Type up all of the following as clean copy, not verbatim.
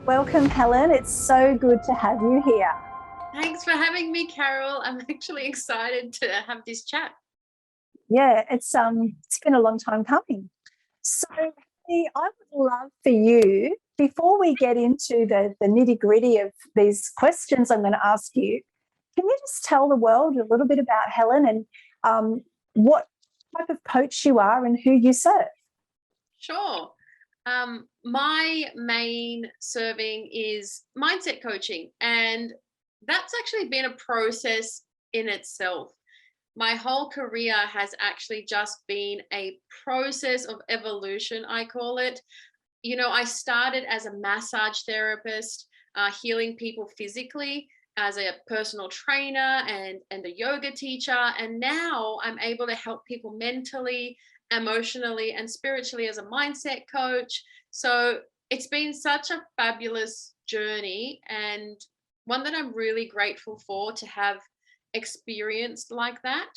Welcome, Helen. It's so good to have you here. Thanks for having me, Carol. I'm actually excited to have this chat. Yeah, it's been a long time coming. So I would love for you, before we get into the nitty-gritty of these questions I'm going to ask you, can you just tell the world a little bit about Helen and what type of coach you are and who you serve? Sure. My main serving is mindset coaching, and that's actually been a process in itself. My whole career has actually just been a process of evolution, I call it. I started as a massage therapist, healing people physically, as a personal trainer and a yoga teacher. And now I'm able to help people mentally, emotionally, and spiritually as a mindset coach. So it's been such a fabulous journey, and one that I'm really grateful for to have experienced like that.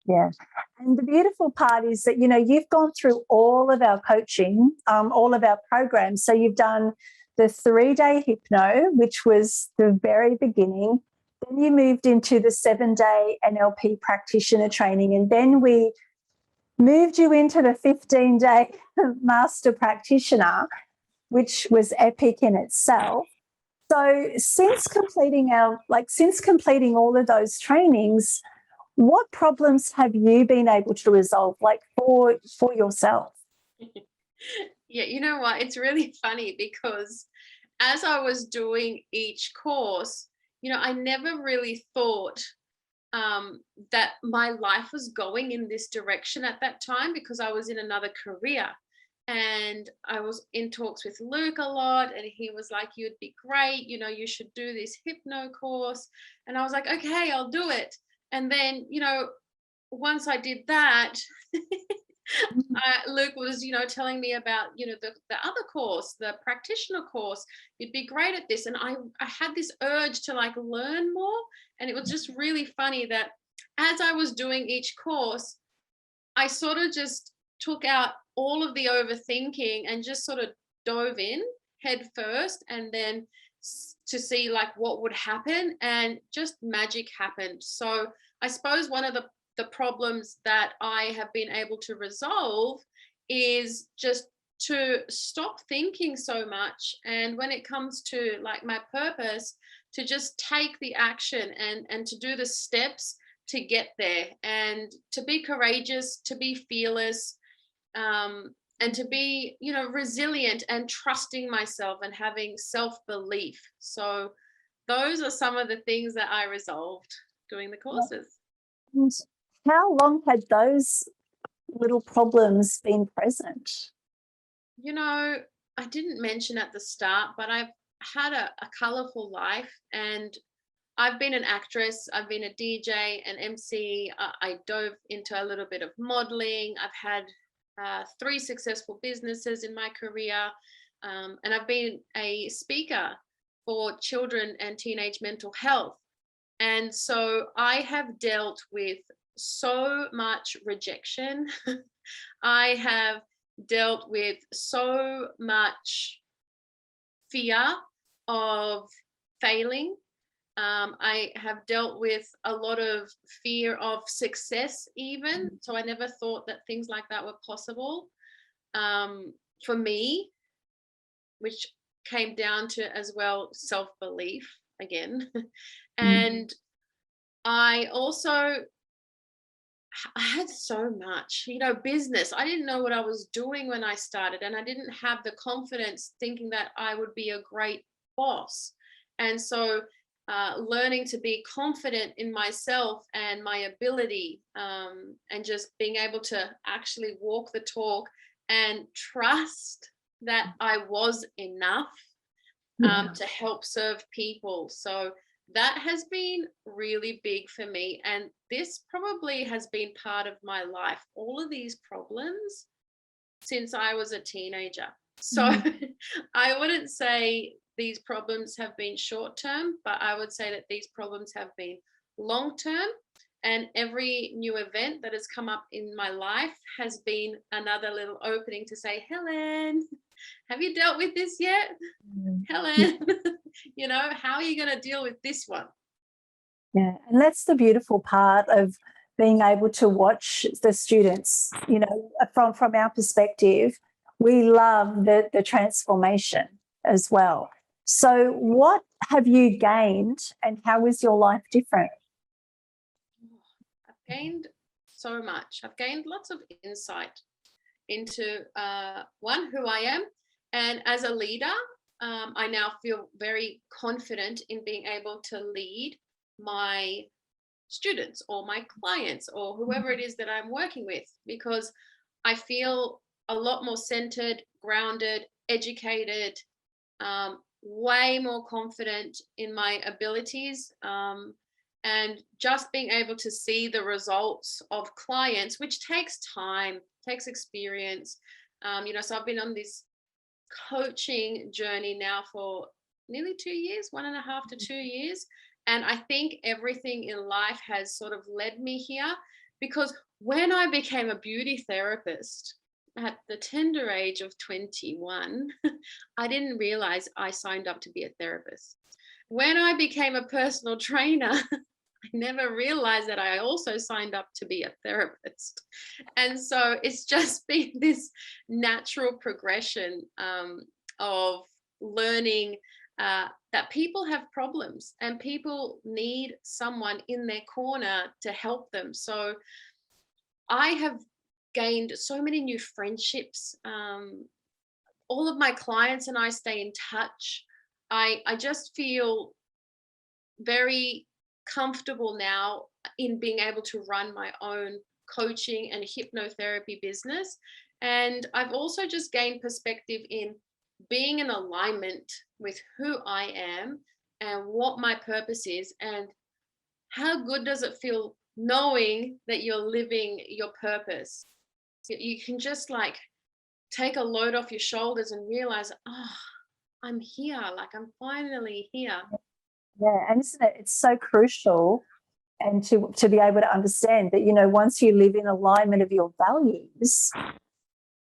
Yeah. And the beautiful part is that, you've gone through all of our coaching, all of our programs. So you've done the 3-day hypno, which was the very beginning. Then you moved into the 7-day NLP practitioner training. And then we moved you into the 15-day master practitioner, which was epic in itself. So since completing all of those trainings, what problems have you been able to resolve, for yourself? Yeah, you know what? It's really funny because as I was doing each course, I never really thought that my life was going in this direction at that time, because I was in another career. And I was in talks with Luke a lot, and he was like, "You'd be great, you should do this hypno course." And I was like, "Okay, I'll do it." And then, once I did that, Luke was, telling me about, the other course, the practitioner course. You'd be great at this. And I had this urge to learn more. And it was just really funny that as I was doing each course, I sort of just took out all of the overthinking and just sort of dove in head first, and then to see what would happen, and just magic happened. So I suppose one of the problems that I have been able to resolve is just to stop thinking so much, and when it comes to my purpose, to just take the action and to do the steps to get there, and to be courageous, to be fearless, and to be resilient and trusting myself and having self-belief. So those are some of the things that I resolved doing the courses. And how long had those little problems been present? I didn't mention at the start, but I've had a colorful life, and I've been an actress, I've been a DJ, an MC. I dove into a little bit of modeling. I've had 3 successful businesses in my career, and I've been a speaker for children and teenage mental health. And so I have dealt with so much rejection. I have dealt with so much fear of failing. I have dealt with a lot of fear of success, even. So I never thought that things like that were possible for me, which came down to as well self-belief again. And I had so much, business. I didn't know what I was doing when I started, and I didn't have the confidence thinking that I would be a great boss. And so learning to be confident in myself and my ability, and just being able to actually walk the talk and trust that I was enough to help serve people. So that has been really big for me. And this probably has been part of my life, all of these problems, since I was a teenager. So I wouldn't say these problems have been short term, but I would say that these problems have been long term. And every new event that has come up in my life has been another little opening to say, Helen, Have you dealt with this yet, Helen? You know, how are you going to deal with this one? Yeah, and that's the beautiful part of being able to watch the students, you know, from our perspective, we love the transformation as well. So what have you gained and how is your life different? I've gained so much. I've gained lots of insight into one, who I am, and as a leader, I now feel very confident in being able to lead my students or my clients or whoever it is that I'm working with, because I feel a lot more centered, grounded, educated, way more confident in my abilities, and just being able to see the results of clients, which takes time, takes experience. You know, so I've been on this coaching journey now for nearly 2 years, 1.5 to 2 years. And I think everything in life has sort of led me here, because when I became a beauty therapist at the tender age of 21, I didn't realize I signed up to be a therapist. When I became a personal trainer, I never realized that I also signed up to be a therapist. And so it's just been this natural progression of learning that people have problems and people need someone in their corner to help them. So I have gained so many new friendships. All of my clients and I stay in touch. I just feel very comfortable now in being able to run my own coaching and hypnotherapy business. And I've also just gained perspective in being in alignment with who I am and what my purpose is, and how good does it feel knowing that you're living your purpose. You can just like take a load off your shoulders and realize, oh, I'm here, like I'm finally here. Yeah, and isn't it, it's so crucial and to be able to understand that, you know, once you live in alignment of your values,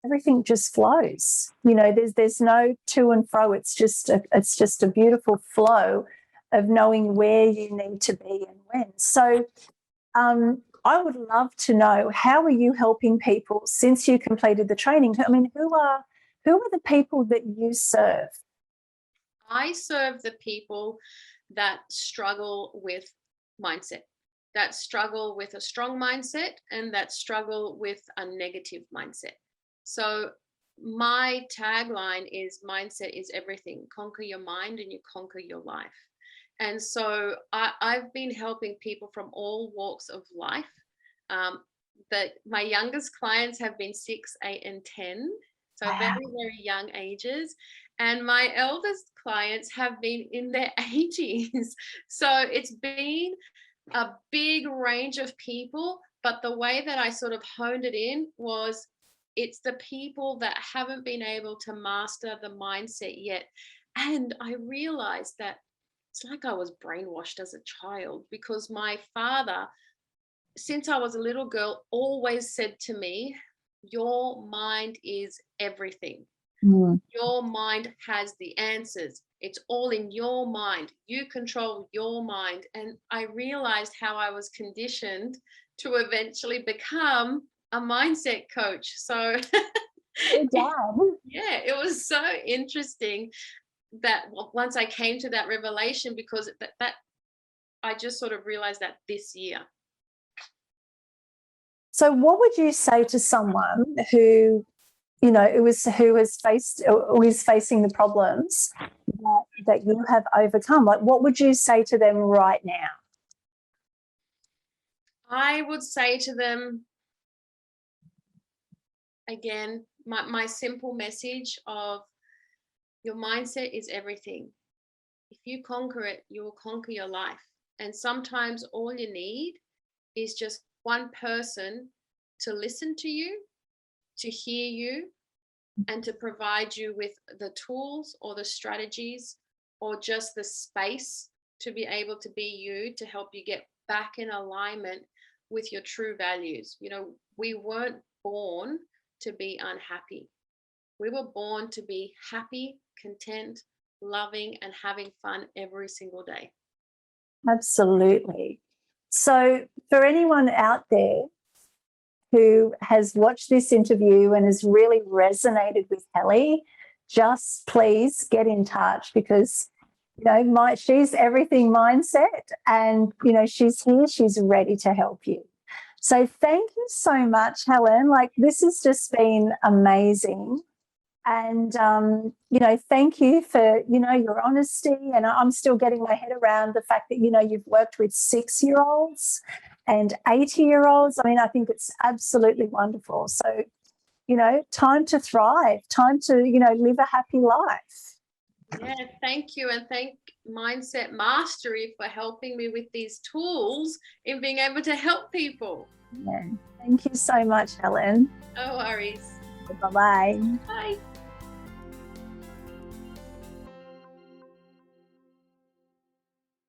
everything just flows. You know, there's no to and fro. It's just a beautiful flow of knowing where you need to be and when. So I would love to know, how are you helping people since you completed the training? I mean, who are the people that you serve? I serve the people that struggle with mindset, that struggle with a strong mindset, and that struggle with a negative mindset. So my tagline is mindset is everything. Conquer your mind and you conquer your life. And so I've been helping people from all walks of life. That my youngest clients have been 6, 8, and 10. So Wow. very, very young ages. And my eldest clients have been in their 80s. So it's been a big range of people. But the way that I sort of honed it in was, it's the people that haven't been able to master the mindset yet. And I realized that it's like I was brainwashed as a child, because my father, since I was a little girl, always said to me, your mind is everything. Your mind has the answers. It's all in your mind. You control your mind. And I realized how I was conditioned to eventually become a mindset coach. So Good job. yeah, it was so interesting that once I came to that revelation, because that I just sort of realized that this year. So what would you say to someone who, you know, who is facing the problems that you have overcome? Like, what would you say to them right now? I would say to them, again, my simple message of, your mindset is everything. If you conquer it, you will conquer your life. And sometimes all you need is just one person to listen to you, to hear you, and to provide you with the tools or the strategies or just the space to be able to be you, to help you get back in alignment with your true values. You know, we weren't born to be unhappy. We were born to be happy, content, loving, and having fun every single day. Absolutely. So for anyone out there who has watched this interview and has really resonated with Kelly, just please get in touch, because she's everything mindset, and she's here, she's ready to help you. So thank you so much, Helen. Like, this has just been amazing. And, thank you for, your honesty. And I'm still getting my head around the fact that, you've worked with 6-year-olds and 80-year-olds. I mean, I think it's absolutely wonderful. So, time to thrive, time to, live a happy life. Yeah, thank you. And thank Mindset Mastery for helping me with these tools in being able to help people. Yeah. Thank you so much, Helen. No worries. Bye-bye. Bye.